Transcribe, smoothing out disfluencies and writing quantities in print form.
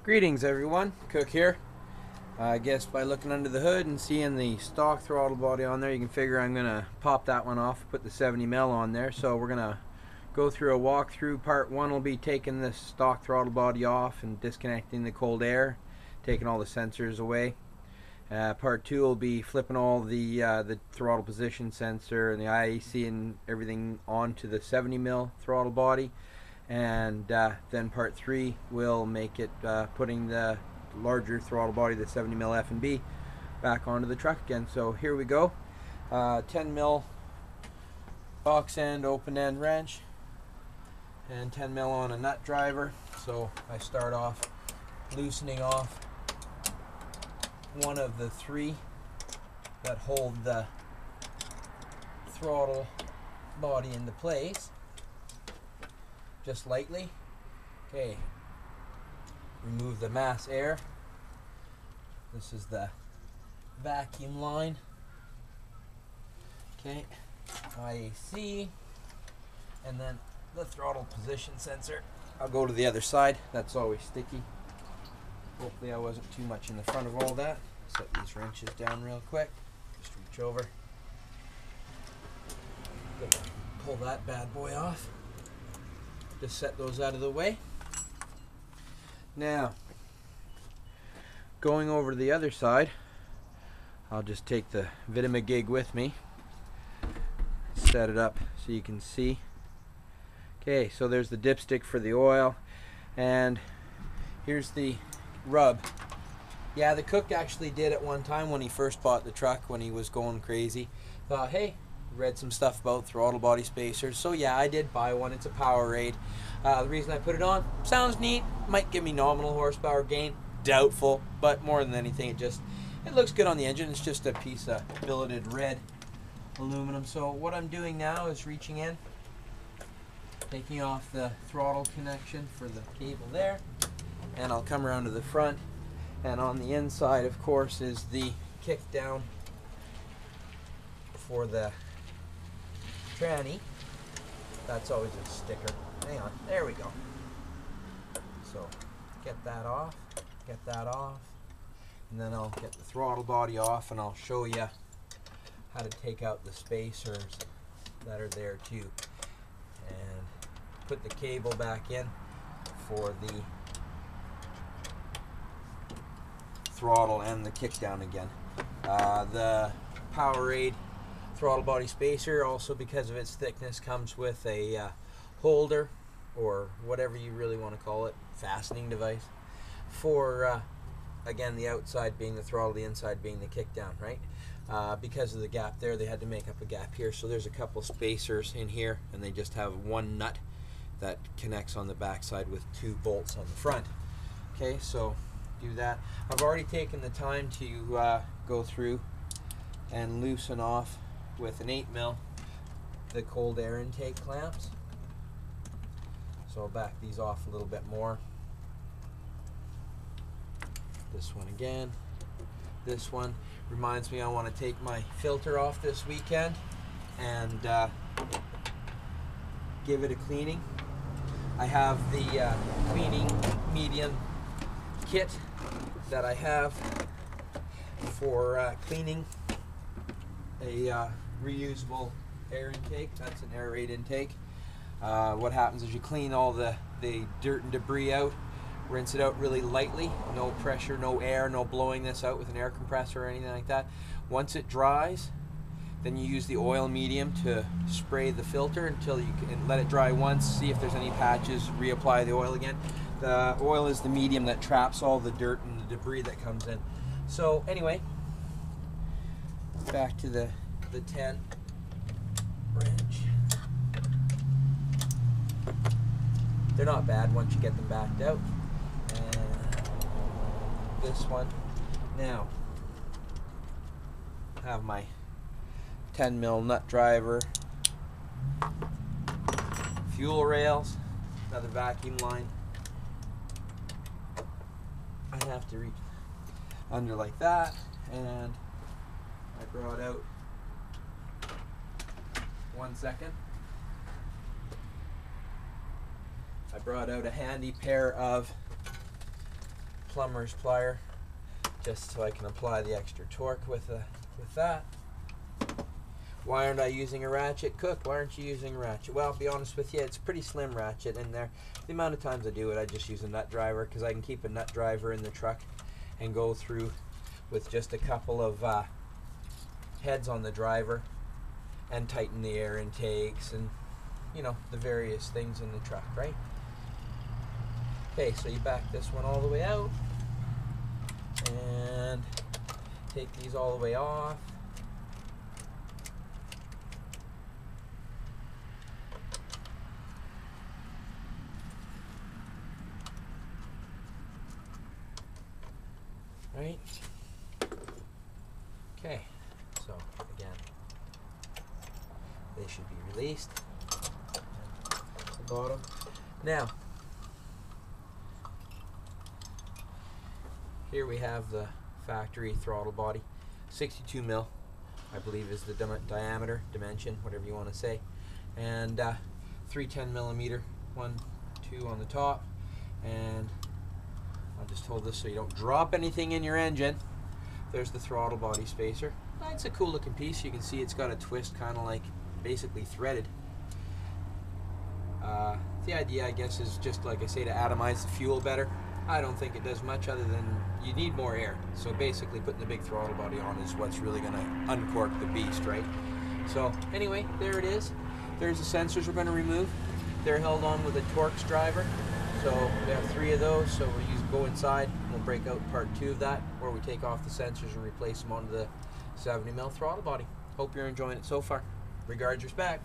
Greetings everyone, Cook here. I guess by looking under the hood and seeing the stock throttle body on there, you can figure I'm going to pop that one off, put the 70mm on there. So we're going to go through a walkthrough. Part one will be taking the stock throttle body off and disconnecting the cold air, taking all the sensors away. Part two will be flipping all the throttle position sensor and the IAC and everything onto the 70mm throttle body. And then part three will make it putting the larger throttle body, the 70mm F&B, back onto the truck again. So here we go. 10mm box end open end wrench and 10mm on a nut driver. So I start off loosening off one of the three that hold the throttle body into place, just lightly. Okay, remove the mass air. This is the vacuum line. Okay, IAC, and then the throttle position sensor. I'll go to the other side. That's always sticky. Hopefully I wasn't too much in the front of all that. Set these wrenches down real quick. Just reach over. Pull that bad boy off. Just set those out of the way. Now, going over to the other side, I'll just take the Vitamagig with me. Set it up so you can see. Okay, so there's the dipstick for the oil, and here's the rub. Yeah, the cook actually did at one time when he first bought the truck, when he was going crazy. Thought, hey, read some stuff about throttle body spacers. So yeah, I did buy one. It's a Powerade. The reason I put it on, sounds neat, might give me nominal horsepower gain, doubtful, but more than anything, it looks good on the engine. It's just a piece of billeted red aluminum. So what I'm doing now is reaching in, taking off the throttle connection for the cable there, and I'll come around to the front, and on the inside, of course, is the kick down for the tranny. That's always a sticker. Hang on, there we go. So get that off, and then I'll get the throttle body off, and I'll show you how to take out the spacers that are there too, and put the cable back in for the throttle and the kick down again. The Powerade throttle body spacer, also because of its thickness, comes with a holder, or whatever you really want to call it, fastening device, for again, the outside being the throttle, the inside being the kick down, right? Because of the gap there, they had to make up a gap here, so there's a couple spacers in here, and they just have one nut that connects on the back side with two bolts on the front. Okay, so do that. I've already taken the time to go through and loosen off with an 8mm the cold air intake clamps. So I'll back these off a little bit more. This one again. This one reminds me I want to take my filter off this weekend and give it a cleaning. I have the cleaning medium kit that I have for cleaning a reusable air intake. That's an air raid intake. What happens is you clean all the dirt and debris out, rinse it out really lightly, no pressure, no air, no blowing this out with an air compressor or anything like that. Once it dries, then you use the oil medium to spray the filter until you can let it dry once, see if there's any patches, reapply the oil again. The oil is the medium that traps all the dirt and the debris that comes in. So anyway, back to the 10 wrench. They're not bad once you get them backed out. And this one. Now, I have my 10mm nut driver, fuel rails, another vacuum line. I have to reach under like that, and I brought out, 1 second, I brought out a handy pair of plumber's plier just so I can apply the extra torque with that. Why aren't I using a ratchet? Cook, why aren't you using a ratchet? Well, I'll be honest with you, it's a pretty slim ratchet in there. The amount of times I do it, I just use a nut driver because I can keep a nut driver in the truck and go through with just a couple of heads on the driver and tighten the air intakes and, you know, the various things in the truck, right? Okay, so you back this one all the way out and take these all the way off. Right? Okay, so again, they should be released. The bottom. Now, here we have the factory throttle body, 62 mil, I believe is the diameter, dimension, whatever you want to say, and 310 millimeter, 1, 2 on the top, and I'll just hold this so you don't drop anything in your engine. There's the throttle body spacer. It's a cool looking piece. You can see it's got a twist, kind of like basically threaded. The idea, I guess, is just like I say, to atomize the fuel better. I don't think it does much other than you need more air. So basically putting the big throttle body on is what's really going to uncork the beast, right? So anyway, there it is. There's the sensors we're going to remove. They're held on with a Torx driver. So we have 3 of those, so we'll go inside, we'll break out part 2 of that, where we take off the sensors and replace them onto the 70 mil throttle body. Hope you're enjoying it so far. Regards, respect.